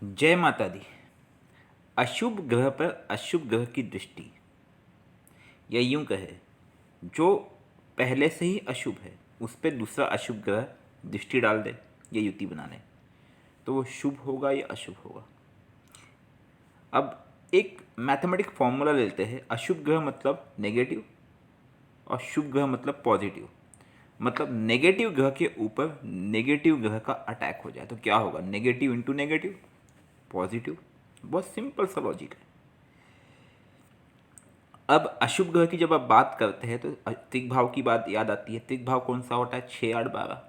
जय माता दी। अशुभ ग्रह पर अशुभ ग्रह की दृष्टि, या यूं कहे जो पहले से ही अशुभ है उस पर दूसरा अशुभ ग्रह दृष्टि डाल दे या युति बना ले तो वो शुभ होगा या अशुभ होगा। अब एक मैथमेटिक फॉर्मूला लेते हैं। अशुभ ग्रह मतलब नेगेटिव और शुभ ग्रह मतलब पॉजिटिव। मतलब नेगेटिव ग्रह के ऊपर नेगेटिव ग्रह का अटैक हो जाए तो क्या होगा? Negative into negative positive. बहुत सिंपल सा लॉजिक है। अब अशुभ ग्रह की जब आप बात करते हैं तो त्रिक भाव की बात याद आती है। त्रिक भाव कौन सा होता है? 6, 8, 12।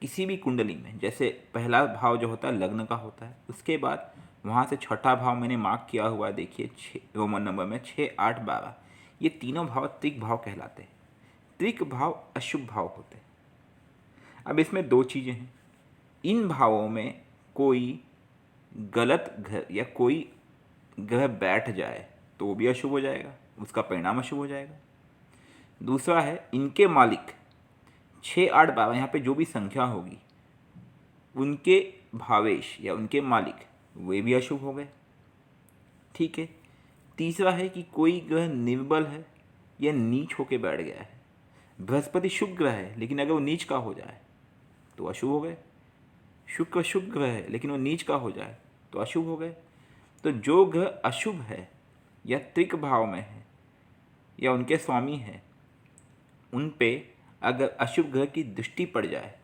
किसी भी कुंडली में जैसे पहला भाव जो होता है लग्न का होता है, उसके बाद वहाँ से छठा भाव मैंने मार्क किया हुआ है, देखिए 6 रोमन नंबर में 6, 8, 12। ये तीनों भाव त्रिक भाव कहलाते हैं। त्रिक भाव अशुभ भाव होते हैं। अब इसमें दो चीज़ें हैं। इन भावों में कोई गलत ग्रह या कोई ग्रह बैठ जाए तो वो भी अशुभ हो जाएगा, उसका परिणाम अशुभ हो जाएगा। दूसरा है इनके मालिक 6, 8, 12, यहाँ पे जो भी संख्या होगी उनके भावेश या उनके मालिक वे भी अशुभ हो गए। ठीक है। तीसरा है कि कोई ग्रह निर्बल है या नीच होके बैठ गया है। बृहस्पति शुभ ग्रह है लेकिन अगर वो नीच का हो जाए तो अशुभ हो गए। शुक्र शुभ ग्रह है लेकिन वो नीच का हो जाए तो अशुभ हो गए। तो जो ग्रह अशुभ है या त्रिक भाव में है या उनके स्वामी है, उन पे अगर अशुभ ग्रह की दृष्टि पड़ जाए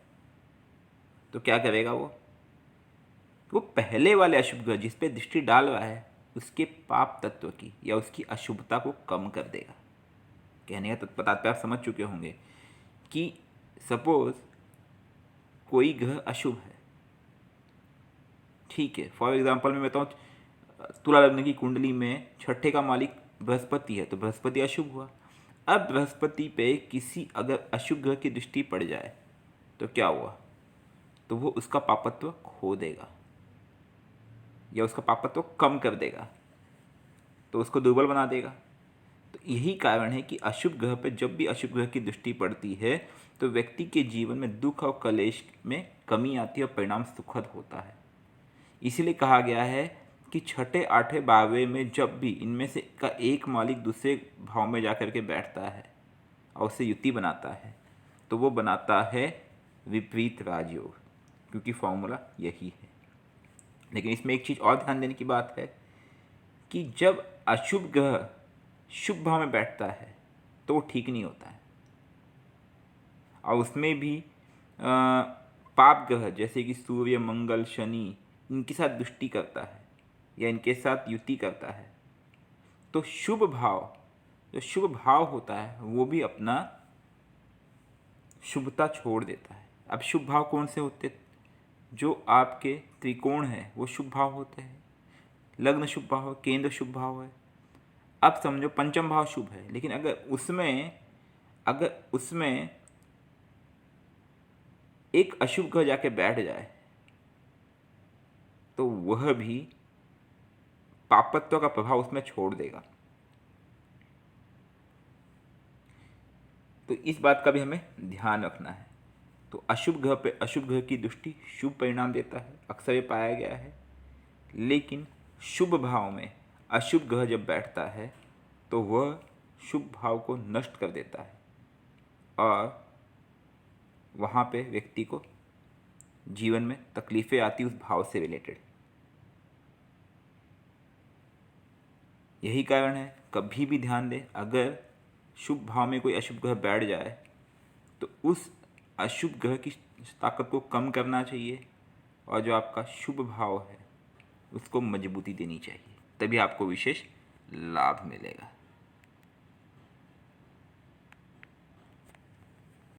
तो क्या करेगा? वो पहले वाले अशुभ ग्रह जिस पे दृष्टि डाल रहा है उसके पाप तत्व की या उसकी अशुभता को कम कर देगा। कहने का तात्पर्य आप समझ चुके होंगे कि सपोज कोई ग्रह अशुभ है, ठीक है। फॉर एग्जाम्पल मैं बताऊँ, तुला लग्न की कुंडली में छठे का मालिक बृहस्पति है तो बृहस्पति अशुभ हुआ। अब बृहस्पति पे किसी अगर अशुभ ग्रह की दृष्टि पड़ जाए तो क्या हुआ? तो वो उसका पापत्व खो देगा या उसका पापत्व कम कर देगा, तो उसको दुर्बल बना देगा। तो यही कारण है कि अशुभ ग्रह पर जब भी अशुभ ग्रह की दृष्टि पड़ती है तो व्यक्ति के जीवन में दुख और कलेश में कमी आती है और परिणाम सुखद होता है। इसीलिए कहा गया है कि छठे, आठवें, 12वें में जब भी इनमें से का एक मालिक दूसरे भाव में जाकर के बैठता है और उससे युति बनाता है तो वो बनाता है विपरीत राजयोग, क्योंकि फॉर्मूला यही है। लेकिन इसमें एक चीज़ और ध्यान देने की बात है कि जब अशुभ ग्रह शुभ भाव में बैठता है तो वो ठीक नहीं होता है। और उसमें भी पाप ग्रह जैसे कि सूर्य, मंगल, शनि, इनके साथ दृष्टि करता है या इनके साथ युति करता है तो शुभ भाव, जो शुभ भाव होता है वो भी अपना शुभता छोड़ देता है। अब शुभ भाव कौन से होते? जो आपके त्रिकोण है वो शुभ भाव होते हैं। लग्न शुभ भाव है, केंद्र शुभ भाव है। अब समझो पंचम भाव शुभ है, लेकिन अगर उसमें एक अशुभ ग्रह जाके बैठ जाए तो वह भी पापत्व का प्रभाव उसमें छोड़ देगा। तो इस बात का भी हमें ध्यान रखना है। तो अशुभ ग्रह पे अशुभ ग्रह की दृष्टि शुभ परिणाम देता है, अक्सर ये पाया गया है। लेकिन शुभ भाव में अशुभ ग्रह जब बैठता है तो वह शुभ भाव को नष्ट कर देता है और वहाँ पे व्यक्ति को जीवन में तकलीफ़ें आती उस भाव से रिलेटेड। यही कारण है, कभी भी ध्यान दें, अगर शुभ भाव में कोई अशुभ ग्रह बैठ जाए तो उस अशुभ ग्रह की ताकत को कम करना चाहिए और जो आपका शुभ भाव है उसको मजबूती देनी चाहिए, तभी आपको विशेष लाभ मिलेगा।